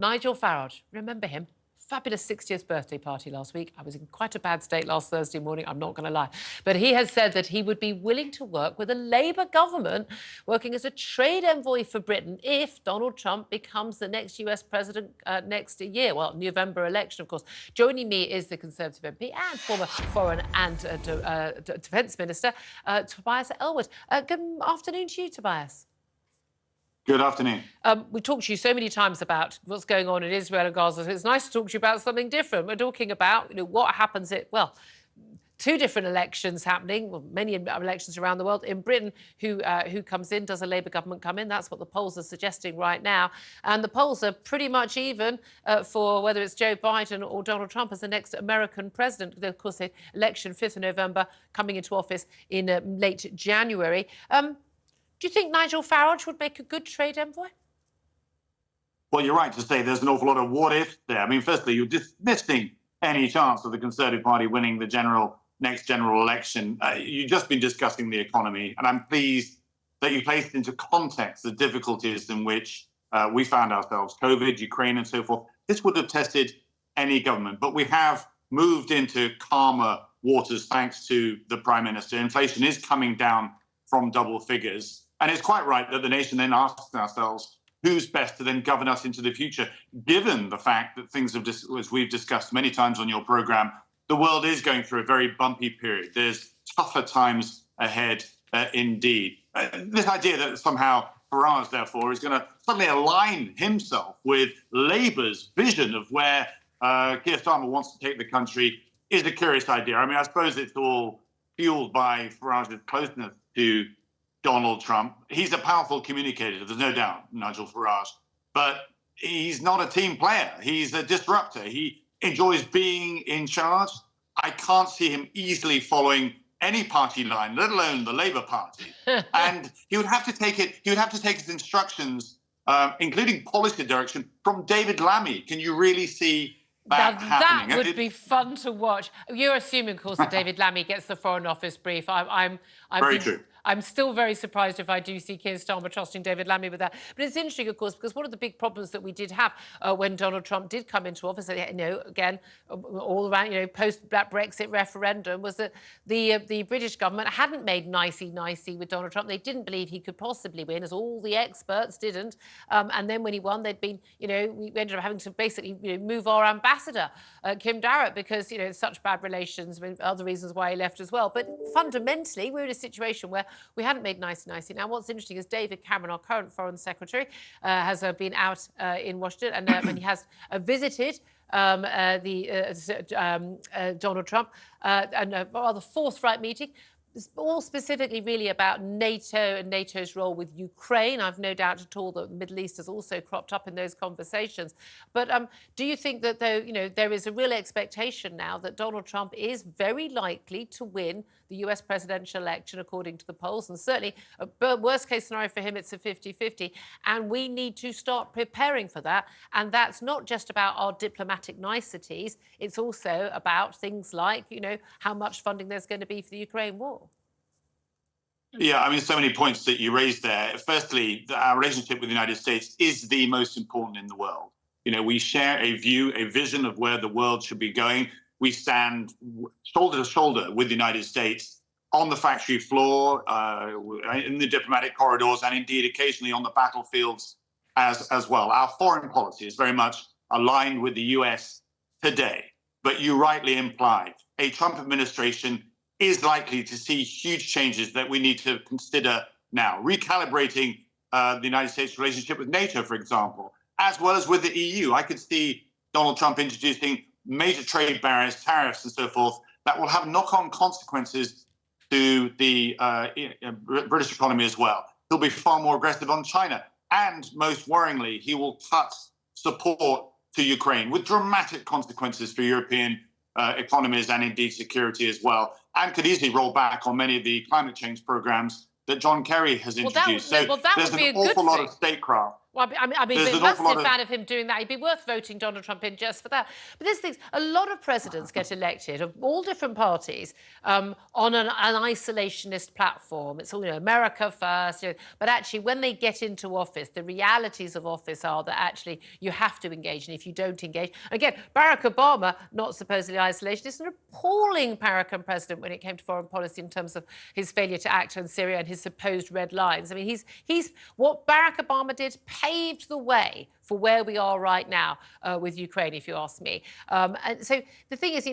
Nigel Farage, remember him? Fabulous 60th birthday party last week. I was in quite a bad state last Thursday morning, I'm not going to lie. But he has said that he would be willing to work with a Labour government working as a trade envoy for Britain if Donald Trump becomes the next US president next year. Well, November election, of course. Joining me is the Conservative MP and former Foreign and Defence Minister, Tobias Elwood. Good afternoon to you, Tobias. Good afternoon. We talked to you so many times about what's going on in Israel and Gaza. So it's nice to talk to you about something different. We're talking about, what happens at, well, two different elections happening, well, many elections around the world. In Britain, who comes in? Does a Labour government come in? That's what the polls are suggesting right now. And the polls are pretty much even for whether it's Joe Biden or Donald Trump as the next American president. Of course, the election, 5th of November, coming into office in late January. Do you think Nigel Farage would make a good trade envoy? Well, you're right to say there's an awful lot of what if there. I mean, firstly, you're dismissing any chance of the Conservative Party winning the next general election. You've just been discussing the economy, and I'm pleased that you placed into context the difficulties in which we found ourselves, COVID, Ukraine, and so forth. This would have tested any government, but we have moved into calmer waters thanks to the Prime Minister. Inflation is coming down from double figures. And it's quite right that the nation then asks ourselves, who's best to then govern us into the future, given the fact that things have, as we've discussed many times on your programme, the world is going through a very bumpy period. There's tougher times ahead indeed. This idea that somehow Farage, therefore, is going to suddenly align himself with Labour's vision of where Keir Starmer wants to take the country is a curious idea. I mean, I suppose it's all fueled by Farage's closeness to Donald Trump. He's a powerful communicator, there's no doubt, Nigel Farage, but he's not a team player. He's a disruptor. He enjoys being in charge. I can't see him easily following any party line, let alone the Labour Party. And he would have to take his instructions, including policy direction, from David Lammy. Can you really see that happening? That would be fun to watch. You're assuming, of course, that David Lammy gets the Foreign Office brief. Very true. I'm still very surprised if I do see Keir Starmer trusting David Lammy with that. But it's interesting, of course, because one of the big problems that we did have when Donald Trump did come into office, again, all around, post-Brexit referendum, was that the British government hadn't made nicey with Donald Trump. They didn't believe he could possibly win, as all the experts didn't. And then when he won, they'd been, we ended up having to basically move our ambassador, Kim Darrett, because, such bad relations, I mean, other reasons why he left as well. But fundamentally, we're in a situation where we hadn't made nicey. Now, what's interesting is David Cameron, our current Foreign Secretary, has been out in Washington and he has visited Donald Trump and a rather forthright meeting. It's all specifically really about NATO and NATO's role with Ukraine. I've no doubt at all that the Middle East has also cropped up in those conversations. But do you think that, though, there is a real expectation now that Donald Trump is very likely to win the US presidential election, according to the polls? And certainly, worst case scenario for him, it's a 50-50. And we need to start preparing for that. And that's not just about our diplomatic niceties. It's also about things like, how much funding there's going to be for the Ukraine war. Yeah, I mean, so many points that you raised there. Firstly, our relationship with the United States is the most important in the world. We share a view, a vision of where the world should be going. We stand shoulder to shoulder with the United States on the factory floor, in the diplomatic corridors, and indeed occasionally on the battlefields as well. Our foreign policy is very much aligned with the US today. But you rightly implied, a Trump administration is likely to see huge changes that we need to consider now. Recalibrating the United States' relationship with NATO, for example, as well as with the EU. I could see Donald Trump introducing major trade barriers, tariffs and so forth, that will have knock-on consequences to the British economy as well. He'll be far more aggressive on China. And most worryingly, he will cut support to Ukraine with dramatic consequences for European economies and indeed security as well, and could easily roll back on many of the climate change programs that John Kerry has introduced. That would be an awful lot of statecraft Well, I mean, There's be a an awful lot massive of fan of him doing that. He'd be worth voting Donald Trump in just for that. But this thing, a lot of presidents get elected of all different parties on an isolationist platform. It's all, America first. But actually, when they get into office, the realities of office are that actually you have to engage. And if you don't engage, again, Barack Obama, not supposedly isolationist, an appalling American president when it came to foreign policy in terms of his failure to act on Syria and his supposed red lines. I mean, he's what Barack Obama did paved the way for where we are right now with Ukraine, if you ask me. And so the thing is,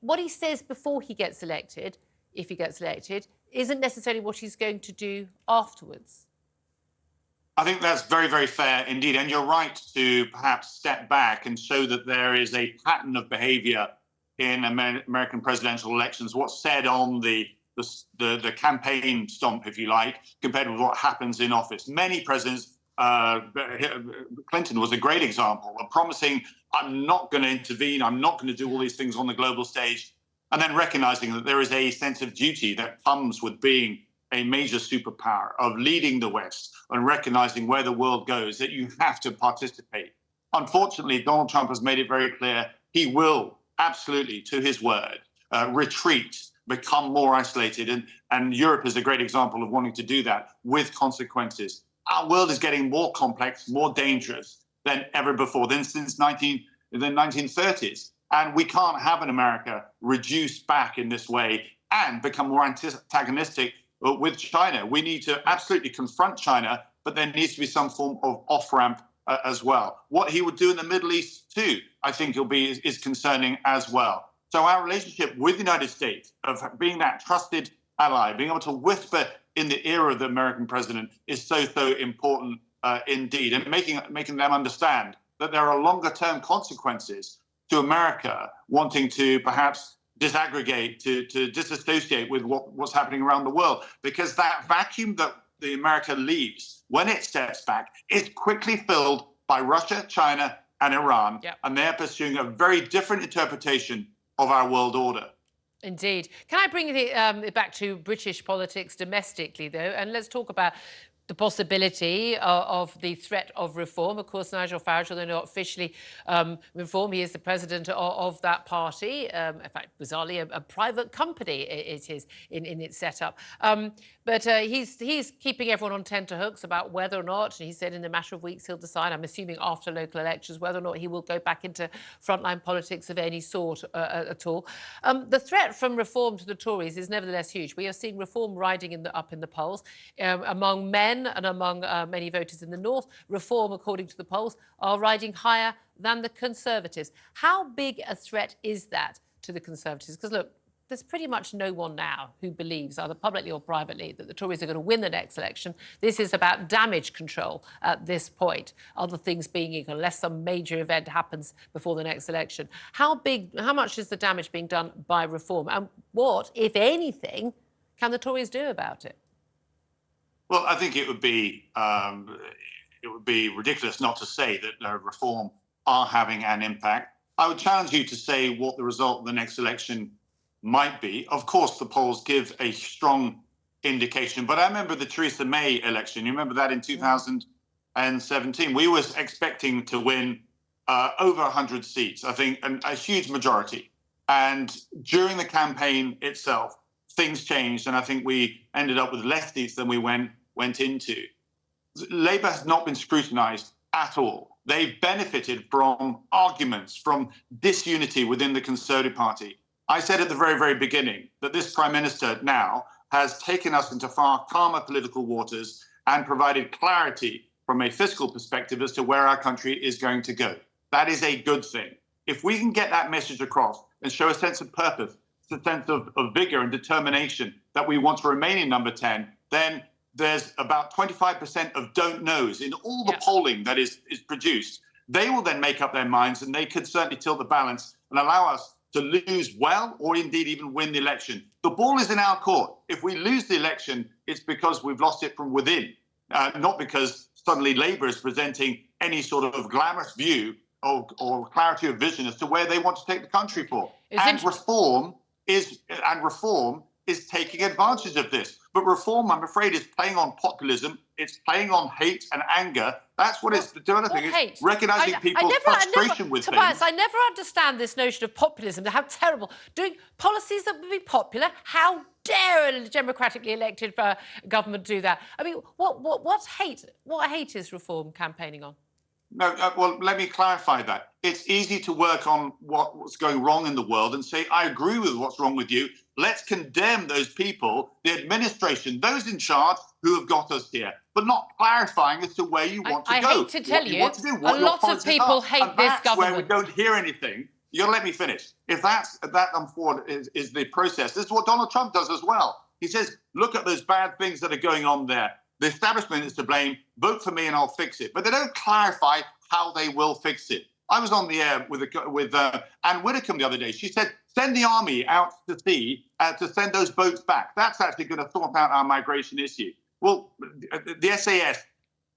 what he says before he gets elected, if he gets elected, isn't necessarily what he's going to do afterwards. I think that's very, very fair indeed. And you're right to perhaps step back and show that there is a pattern of behavior in American presidential elections. What's said on the campaign stomp, if you like, compared with what happens in office. Many presidents, Clinton was a great example of promising, I'm not going to intervene, I'm not going to do all these things on the global stage, and then recognizing that there is a sense of duty that comes with being a major superpower, of leading the West and recognizing where the world goes, that you have to participate. Unfortunately, Donald Trump has made it very clear he will absolutely, to his word, retreat, become more isolated. And Europe is a great example of wanting to do that with consequences. Our world is getting more complex, more dangerous than ever before, since the 1930s. And we can't have an America reduce back in this way and become more antagonistic with China. We need to absolutely confront China, but there needs to be some form of off-ramp as well. What he would do in the Middle East too, I think is concerning as well. So our relationship with the United States, of being that trusted ally, being able to whisper in the ear of the American president, is so important indeed, and making them understand that there are longer-term consequences to America wanting to perhaps disaggregate, to disassociate with what's happening around the world, because that vacuum that the America leaves when it steps back is quickly filled by Russia, China, and Iran, and they're pursuing a very different interpretation of our world order. Indeed. Can I bring it back to British politics domestically, though? And let's talk about the possibility of the threat of reform. Of course, Nigel Farage, although not officially reform, he is the president of that party. In fact, bizarrely, a private company it is in its setup. But he's keeping everyone on tenterhooks about whether or not, he said in a matter of weeks he'll decide, I'm assuming after local elections, whether or not he will go back into frontline politics of any sort at all. The threat from reform to the Tories is nevertheless huge. We are seeing reform riding up in the polls among men and among many voters in the north. Reform, according to the polls, are riding higher than the Conservatives. How big a threat is that to the Conservatives? Because, look, there's pretty much no one now who believes, either publicly or privately, that the Tories are going to win the next election. This is about damage control at this point, other things being equal, unless some major event happens before the next election. How much is the damage being done by reform? And what, if anything, can the Tories do about it? Well, I think it would be ridiculous not to say that reform are having an impact. I would challenge you to say what the result of the next election might be. Of course, the polls give a strong indication, but I remember the Theresa May election. You remember that in 2017? We were expecting to win over 100 seats, I think, a huge majority. And during the campaign itself, things changed, and I think we ended up with less seats than we went into. Labour has not been scrutinised at all. They've benefited from arguments, from disunity within the Conservative Party. I said at the very, very beginning that this Prime Minister now has taken us into far calmer political waters and provided clarity from a fiscal perspective as to where our country is going to go. That is a good thing. If we can get that message across and show a sense of purpose, a sense of vigor and determination that we want to remain in number 10, then there's about 25% of don't knows in all the polling that is produced. They will then make up their minds, and they could certainly tilt the balance and allow us to lose well or indeed even win the election. The ball is in our court. If we lose the election, it's because we've lost it from within, not because suddenly Labour is presenting any sort of glamorous view or clarity of vision as to where they want to take the country for. And reform is taking advantage of this. But reform, I'm afraid, is playing on populism. It's playing on hate and anger. That's what it's developing. It's recognising people's frustration with Tobias, things. I never understand this notion of populism, how terrible. Doing policies that would be popular, how dare a democratically elected government do that? I mean, what hate is reform campaigning on? No, well, let me clarify that. It's easy to work on what's going wrong in the world and say, I agree with what's wrong with you. Let's condemn those people, the administration, those in charge who have got us here, but not clarifying as to where you want to go. I hate to tell you, what you want to do, a lot of people hate this government. That's where we don't hear anything. You'll let me finish. If that is the process, this is what Donald Trump does as well. He says, look at those bad things that are going on there. The establishment is to blame. Vote for me and I'll fix it. But they don't clarify how they will fix it. I was on the air with Anne Widdecombe the other day. She said, send the army out to sea to send those boats back. That's actually going to sort out our migration issue. Well, the SAS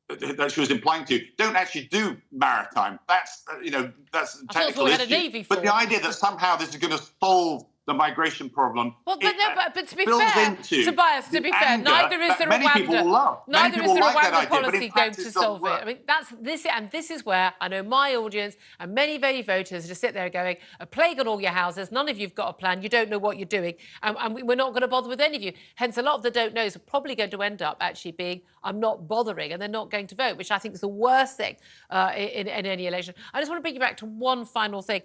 that she was implying to don't actually do maritime. That's, that's a technical issue. But the idea that somehow this is going to solve the migration problem. Well, but to be fair, Tobias, to be fair, neither is the Rwanda policy going to solve it. I mean, this is where I know my audience and many voters just sit there going, a plague on all your houses, none of you've got a plan, you don't know what you're doing, and we're not going to bother with any of you. Hence, a lot of the don't knows are probably going to end up actually being, I'm not bothering, and they're not going to vote, which I think is the worst thing in any election. I just want to bring you back to one final thing.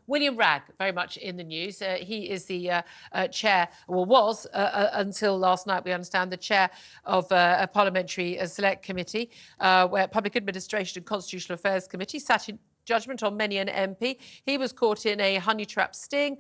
William Ragg, very much in the news. He is the chair, or was until last night, we understand, the chair of a parliamentary select committee, where Public Administration and Constitutional Affairs Committee sat in judgment on many an MP. He was caught in a honey trap sting.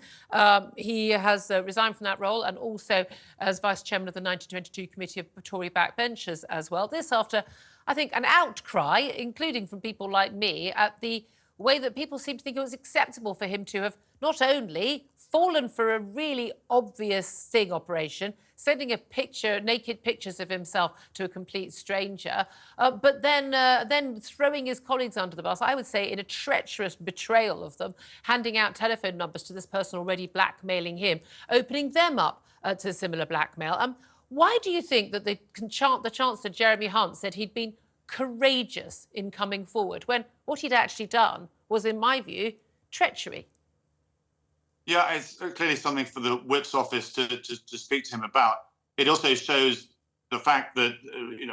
He has resigned from that role, and also as vice chairman of the 1922 Committee of Tory backbenchers as well. This after, I think, an outcry, including from people like me, at the way that people seem to think it was acceptable for him to have not only fallen for a really obvious sting operation, sending naked pictures of himself to a complete stranger, but then throwing his colleagues under the bus, I would say in a treacherous betrayal of them, handing out telephone numbers to this person already blackmailing him, opening them up to similar blackmail. Why do you think that the Chancellor Jeremy Hunt said he'd been courageous in coming forward when what he'd actually done was, in my view, treachery? Yeah, it's clearly something for the Whip's office to speak to him about. It also shows the fact that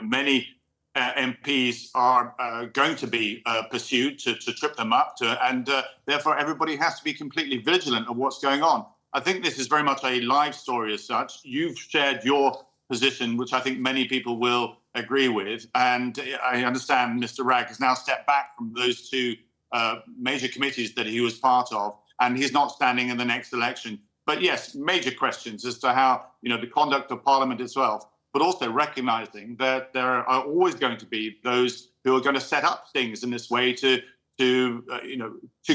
many MPs are going to be pursued to trip them up, and therefore everybody has to be completely vigilant of what's going on. I think this is very much a live story as such. You've shared your position, which I think many people will agree with, and I understand Mr. Ragg has now stepped back from those two major committees that he was part of, and he's not standing in the next election. But yes, major questions as to how, the conduct of Parliament itself, but also recognising that there are always going to be those who are going to set up things in this way to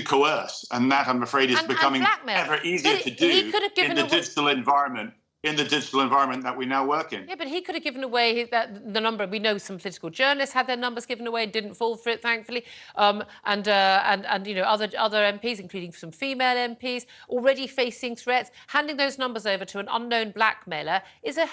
coerce. And that, I'm afraid, is becoming ever easier to do in the digital environment. In the digital environment that we now work in. Yeah, but he could have given away the number. We know some political journalists had their numbers given away and didn't fall for it, thankfully. And other MPs, including some female MPs, already facing threats. Handing those numbers over to an unknown blackmailer is I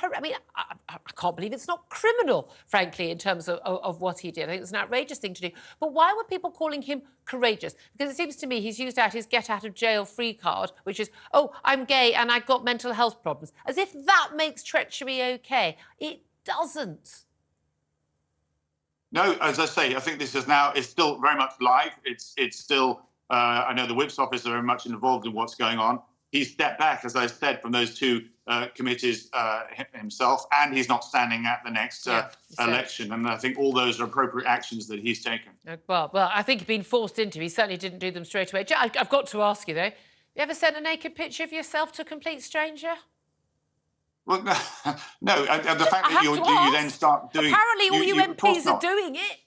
can't believe it's not criminal, frankly, in terms of what he did. I think it's an outrageous thing to do. But why were people calling him courageous? Because it seems to me he's used out his get-out-of-jail-free card, which is, oh, I'm gay and I've got mental health problems. As if that makes treachery okay. It doesn't. No, as I say, I think this is still very much live. It's still, I know the Whip's office are very much involved in what's going on. He's stepped back, as I said, from those two committees himself, and he's not standing at the next election. And I think all those are appropriate actions that he's taken. Well, I think he's been forced into. He certainly didn't do them straight away. I've got to ask you, though, you ever sent a naked picture of yourself to a complete stranger? Well, no. And the fact that you then start doing... Apparently all you MPs are doing it.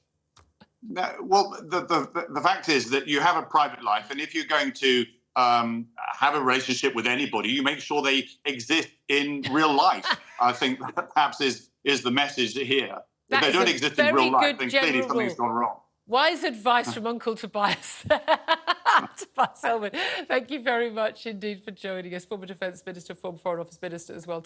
No, well, the fact is that you have a private life, and if you're going to have a relationship with anybody, you make sure they exist in real life. I think that perhaps is the message here. If they don't exist in real life, then clearly something's gone wrong. Wise advice from Uncle Tobias. Tobias Elwood, thank you very much indeed for joining us. Former Defence Minister, former Foreign Office Minister as well.